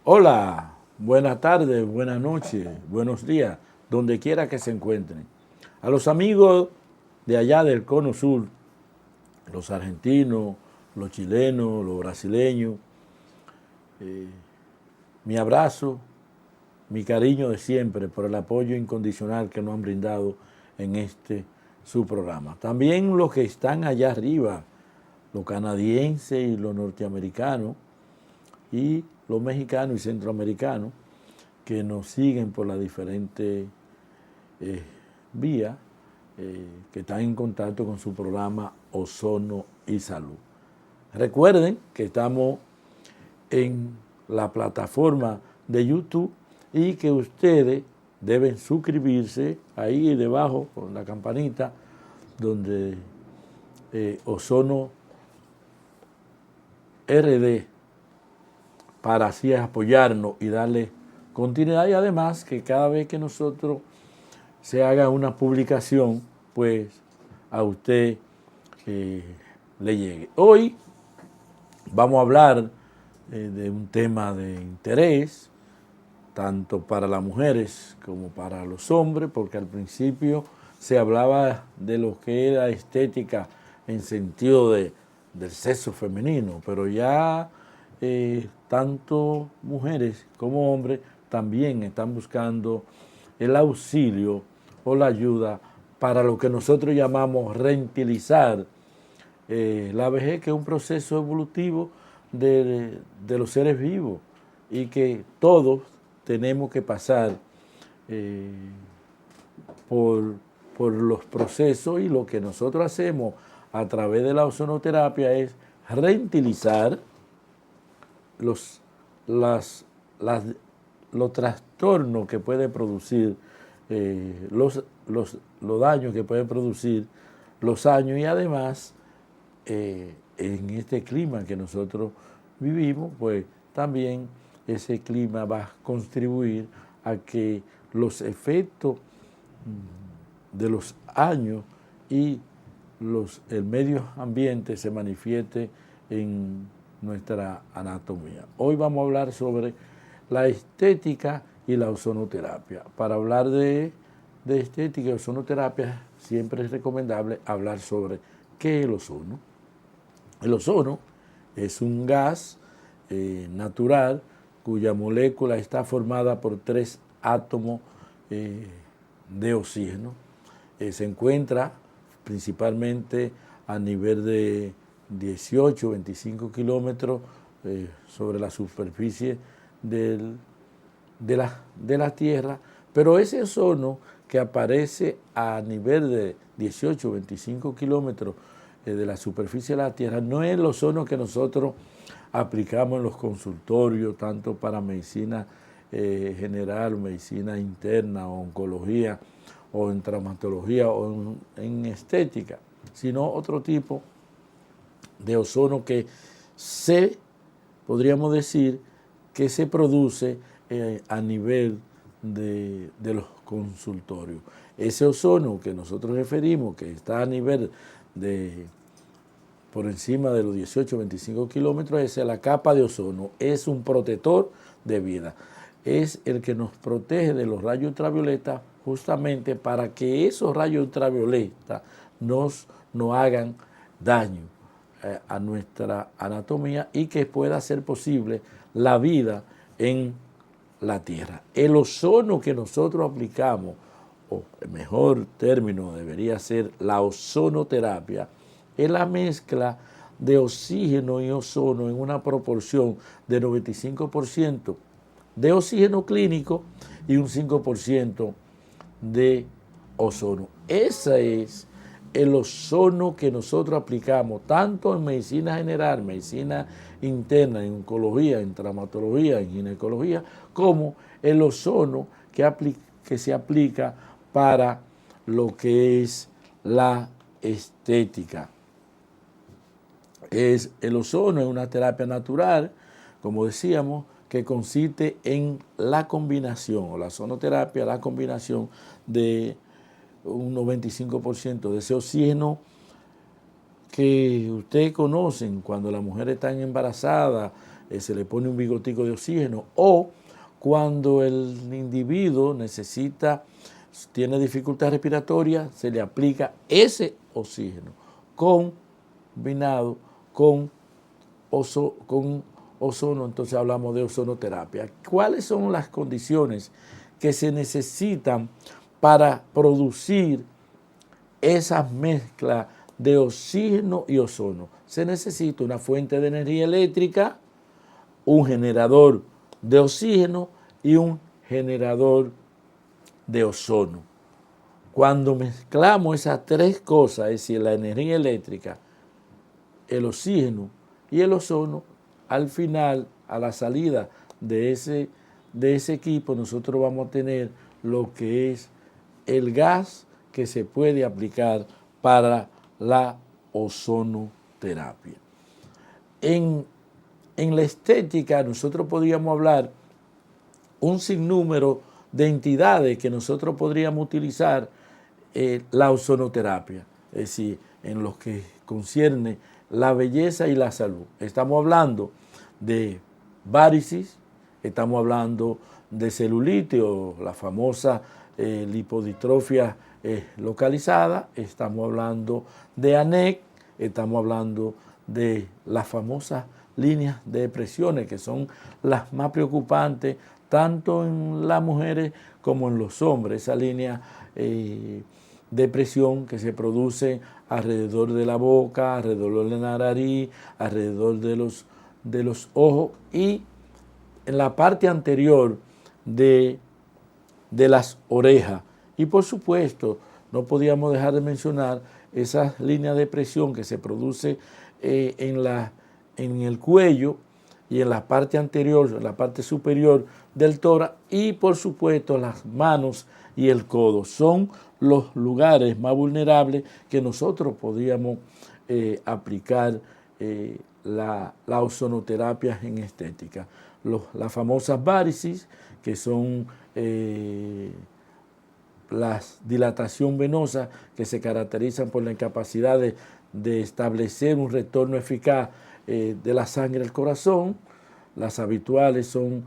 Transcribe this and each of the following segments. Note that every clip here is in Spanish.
Hola, buenas tardes, buenas noches, buenos días, donde quiera que se encuentren. A los amigos de allá del Cono Sur, los argentinos, los chilenos, los brasileños, mi abrazo, mi cariño de siempre por el apoyo incondicional que nos han brindado en su programa. También los que están allá arriba, los canadienses y los norteamericanos, y los mexicanos y centroamericanos que nos siguen por las diferentes vías que están en contacto con su programa Ozono y Salud. Recuerden que estamos en la plataforma de YouTube y que ustedes deben suscribirse ahí debajo con la campanita donde Ozono RD, para así apoyarnos y darle continuidad, y además que cada vez que nosotros se haga una publicación, pues a usted le llegue. Hoy vamos a hablar de un tema de interés, tanto para las mujeres como para los hombres, porque al principio se hablaba de lo que era estética en sentido del sexo femenino, pero ya tanto mujeres como hombres también están buscando el auxilio o la ayuda para lo que nosotros llamamos rentilizar la vejez, que es un proceso evolutivo de los seres vivos y que todos tenemos que pasar por los procesos, y lo que nosotros hacemos a través de la ozonoterapia es rentilizar los trastornos que puede producir, los daños que pueden producir los años, y además en este clima que nosotros vivimos, pues también ese clima va a contribuir a que los efectos de los años y el medio ambiente se manifieste en nuestra anatomía. Hoy vamos a hablar sobre la estética y la ozonoterapia. Para hablar de estética y ozonoterapia siempre es recomendable hablar sobre qué es el ozono. El ozono es un gas natural cuya molécula está formada por 3 átomos de oxígeno. Se encuentra principalmente a nivel de 18, 25 kilómetros sobre la superficie de la Tierra, pero ese ozono que aparece a nivel de 18, 25 kilómetros de la superficie de la Tierra no es el ozono que nosotros aplicamos en los consultorios, tanto para medicina general, medicina interna, o oncología, o en traumatología, o en estética, sino otro tipo de ozono que podríamos decir que se produce a nivel de los consultorios. Ese ozono que nosotros referimos, que está a nivel por encima de los 18 25 kilómetros, es la capa de ozono, es un protector de vida, es el que nos protege de los rayos ultravioletas, justamente para que esos rayos ultravioletas no hagan daño a nuestra anatomía y que pueda ser posible la vida en la Tierra. El ozono que nosotros aplicamos, o el mejor término debería ser la ozonoterapia, es la mezcla de oxígeno y ozono en una proporción de 95% de oxígeno clínico y un 5% de ozono. Esa es el ozono que nosotros aplicamos, tanto en medicina general, medicina interna, en oncología, en traumatología, en ginecología, como el ozono que se aplica para lo que es la estética. El ozono es una terapia natural, como decíamos, que consiste en la combinación, o la ozonoterapia, la combinación de un 95% de ese oxígeno que ustedes conocen cuando las mujeres están embarazadas, se le pone un bigotico de oxígeno, o cuando el individuo tiene dificultad respiratoria, se le aplica ese oxígeno combinado con ozono, entonces hablamos de ozonoterapia. ¿Cuáles son las condiciones que se necesitan para producir esa mezcla de oxígeno y ozono? Se necesita una fuente de energía eléctrica, un generador de oxígeno y un generador de ozono. Cuando mezclamos esas tres cosas, es decir, la energía eléctrica, el oxígeno y el ozono, al final, a la salida de ese equipo, nosotros vamos a tener lo que es el gas que se puede aplicar para la ozonoterapia. En la estética nosotros podríamos hablar un sinnúmero de entidades que nosotros podríamos utilizar la ozonoterapia, es decir, en lo que concierne la belleza y la salud. Estamos hablando de varices, estamos hablando de celulitis o la famosa lipodistrofia localizada, estamos hablando de ANEC, estamos hablando de las famosas líneas de depresiones, que son las más preocupantes tanto en las mujeres como en los hombres. Esa línea de presión que se produce alrededor de la boca, alrededor de la nariz, alrededor de los ojos y en la parte anterior de las orejas. Y por supuesto, no podíamos dejar de mencionar esas líneas de presión que se produce en el cuello y en la parte anterior, en la parte superior del tórax y por supuesto las manos y el codo. Son los lugares más vulnerables que nosotros podríamos aplicar la ozonoterapia en estética. Las famosas varices, que son la dilatación venosa, que se caracterizan por la incapacidad de establecer un retorno eficaz de la sangre al corazón. Las habituales son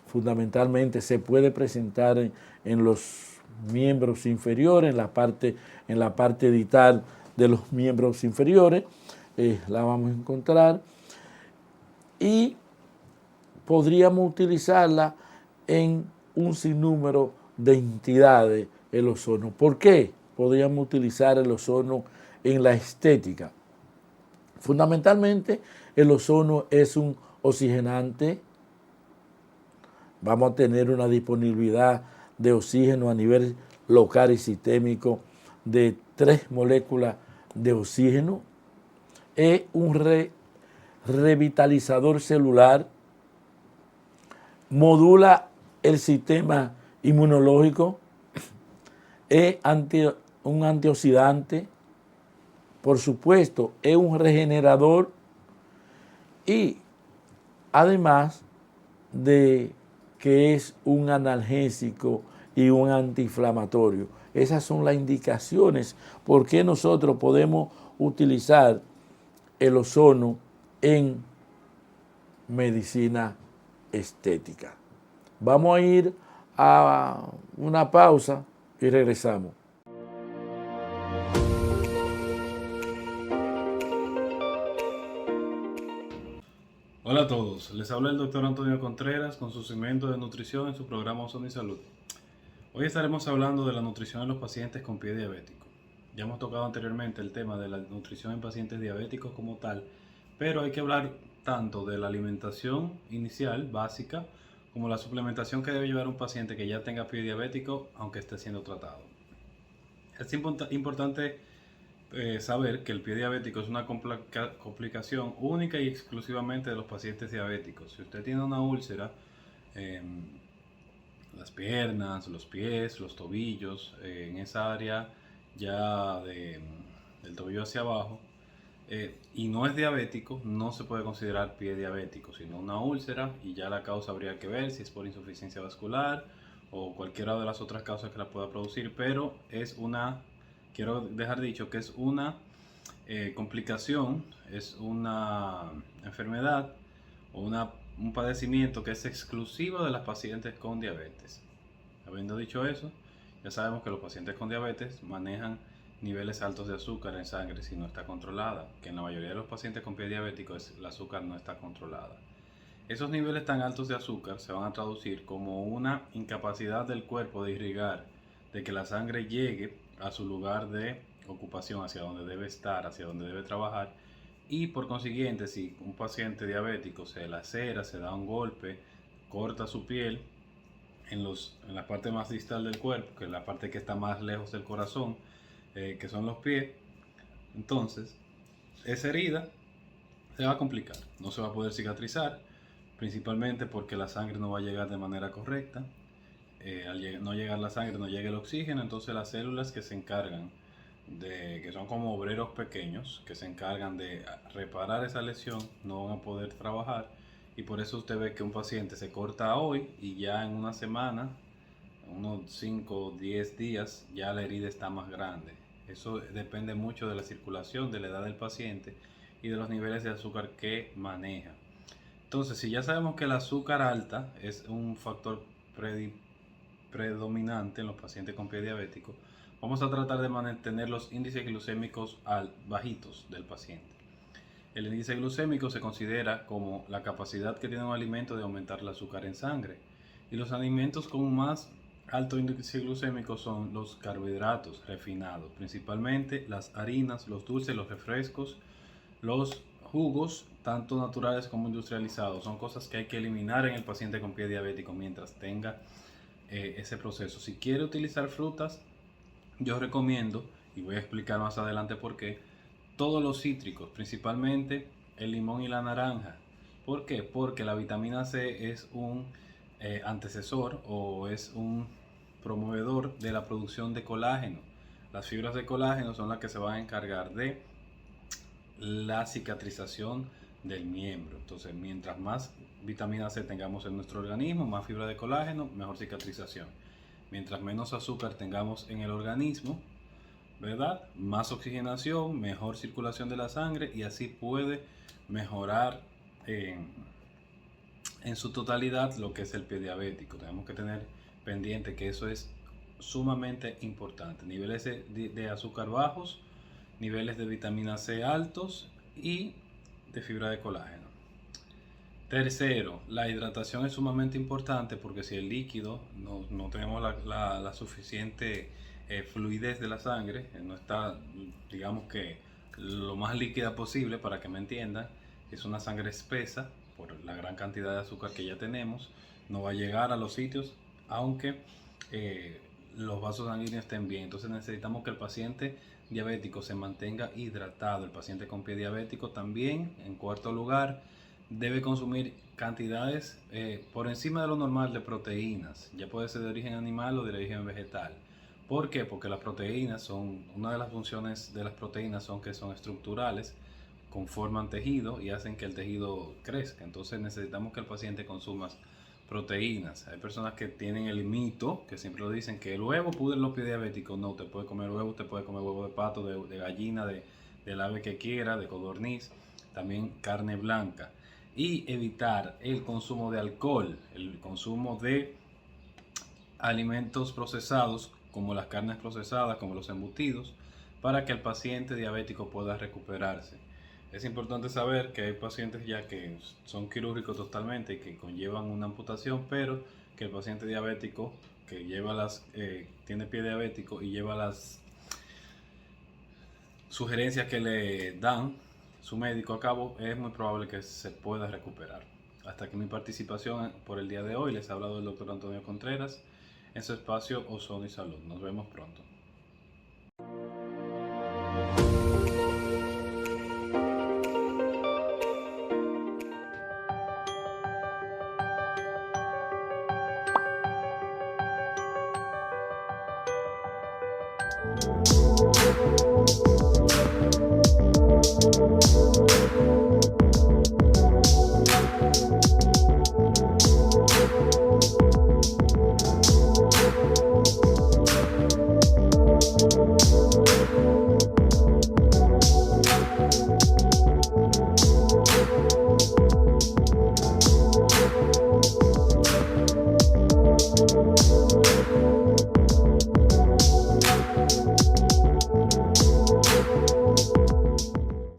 fundamentalmente, se puede presentar en los miembros inferiores, en la parte edital de los miembros inferiores, la vamos a encontrar, y podríamos utilizarla en un sinnúmero de entidades, el ozono. ¿Por qué podríamos utilizar el ozono en la estética? Fundamentalmente, el ozono es un oxigenante. Vamos a tener una disponibilidad de oxígeno a nivel local y sistémico de 3 moléculas de oxígeno. Es un revitalizador celular, modula el sistema inmunológico, es un antioxidante, por supuesto, es un regenerador y además de que es un analgésico y un antiinflamatorio. Esas son las indicaciones por qué nosotros podemos utilizar el ozono en medicina estética. Vamos a ir a una pausa y regresamos. Hola a todos, les habla el doctor Antonio Contreras con su segmento de nutrición en su programa Ozono y Salud. Hoy estaremos hablando de la nutrición en los pacientes con pie diabético. Ya hemos tocado anteriormente el tema de la nutrición en pacientes diabéticos como tal, pero hay que hablar tanto de la alimentación inicial, básica, como la suplementación que debe llevar un paciente que ya tenga pie diabético aunque esté siendo tratado. Es importante saber que el pie diabético es una complicación única y exclusivamente de los pacientes diabéticos. Si usted tiene una úlcera en las piernas, los pies, los tobillos, en esa área ya del tobillo hacia abajo, y no es diabético, no se puede considerar pie diabético, sino una úlcera, y ya la causa habría que ver si es por insuficiencia vascular o cualquiera de las otras causas que la pueda producir, pero quiero dejar dicho que es una complicación, es una enfermedad o un padecimiento que es exclusivo de las pacientes con diabetes. Habiendo dicho eso, ya sabemos que los pacientes con diabetes manejan niveles altos de azúcar en sangre si no está controlada, que en la mayoría de los pacientes con pie diabético el azúcar no está controlada. Esos niveles tan altos de azúcar se van a traducir como una incapacidad del cuerpo de irrigar, de que la sangre llegue a su lugar de ocupación, hacia donde debe estar, hacia donde debe trabajar, y por consiguiente, si un paciente diabético se lacera, se da un golpe, corta su piel en la parte más distal del cuerpo, que es la parte que está más lejos del corazón, que son los pies, entonces esa herida se va a complicar, no se va a poder cicatrizar, principalmente porque la sangre no va a llegar de manera correcta. Al no llegar la sangre, no llega el oxígeno, entonces las células que se encargan que son como obreros pequeños, que se encargan de reparar esa lesión, no van a poder trabajar, y por eso usted ve que un paciente se corta hoy y ya en una semana, unos 5 o 10 días, ya la herida está más grande. Eso depende mucho de la circulación, de la edad del paciente y de los niveles de azúcar que maneja. Entonces, si ya sabemos que el azúcar alta es un factor predominante en los pacientes con pie diabético, vamos a tratar de mantener los índices glucémicos bajitos del paciente. El índice glucémico se considera como la capacidad que tiene un alimento de aumentar el azúcar en sangre. Y los alimentos con más alto índice glucémico son los carbohidratos refinados, principalmente las harinas, los dulces, los refrescos, los jugos, tanto naturales como industrializados. Son cosas que hay que eliminar en el paciente con pie diabético mientras tenga ese proceso. Si quiere utilizar frutas, yo recomiendo, y voy a explicar más adelante por qué, todos los cítricos, principalmente el limón y la naranja. ¿Por qué? Porque la vitamina C es un antecesor o es un promovedor de la producción de colágeno. Las fibras de colágeno son las que se van a encargar de la cicatrización del miembro. Entonces, mientras más vitamina C tengamos en nuestro organismo, más fibra de colágeno, mejor cicatrización. Mientras menos azúcar tengamos en el organismo, ¿verdad? Más oxigenación, mejor circulación de la sangre, y así puede mejorar en su totalidad lo que es el pie diabético. Tenemos que tener pendiente que eso es sumamente importante. Niveles de azúcar bajos, niveles de vitamina C altos y de fibra de colágeno. Tercero, la hidratación es sumamente importante, porque si el líquido no tenemos la suficiente fluidez de la sangre, no está, digamos que lo más líquida posible, para que me entiendan, es una sangre espesa por la gran cantidad de azúcar que ya tenemos, no va a llegar a los sitios aunque los vasos sanguíneos estén bien. Entonces necesitamos que el paciente diabético se mantenga hidratado. El paciente con pie diabético también, en cuarto lugar, debe consumir cantidades por encima de lo normal de proteínas, ya puede ser de origen animal o de origen vegetal. ¿Por qué? Porque las proteínas son, una de las funciones de las proteínas son que son estructurales, conforman tejido y hacen que el tejido crezca. Entonces necesitamos que el paciente consuma proteínas. Hay personas que tienen el mito, que siempre lo dicen, que el huevo pudre los pies diabéticos. No, usted puede comer huevo, usted puede comer huevo de pato, de gallina, del ave que quiera, de codorniz, también carne blanca. Y evitar el consumo de alcohol, el consumo de alimentos procesados, como las carnes procesadas, como los embutidos, para que el paciente diabético pueda recuperarse. Es importante saber que hay pacientes ya que son quirúrgicos totalmente y que conllevan una amputación, pero que el paciente diabético que tiene pie diabético y lleva las sugerencias que le dan su médico a cabo, es muy probable que se pueda recuperar. Hasta aquí mi participación por el día de hoy. Les ha hablado el doctor Antonio Contreras en su espacio Ozono y Salud. Nos vemos pronto.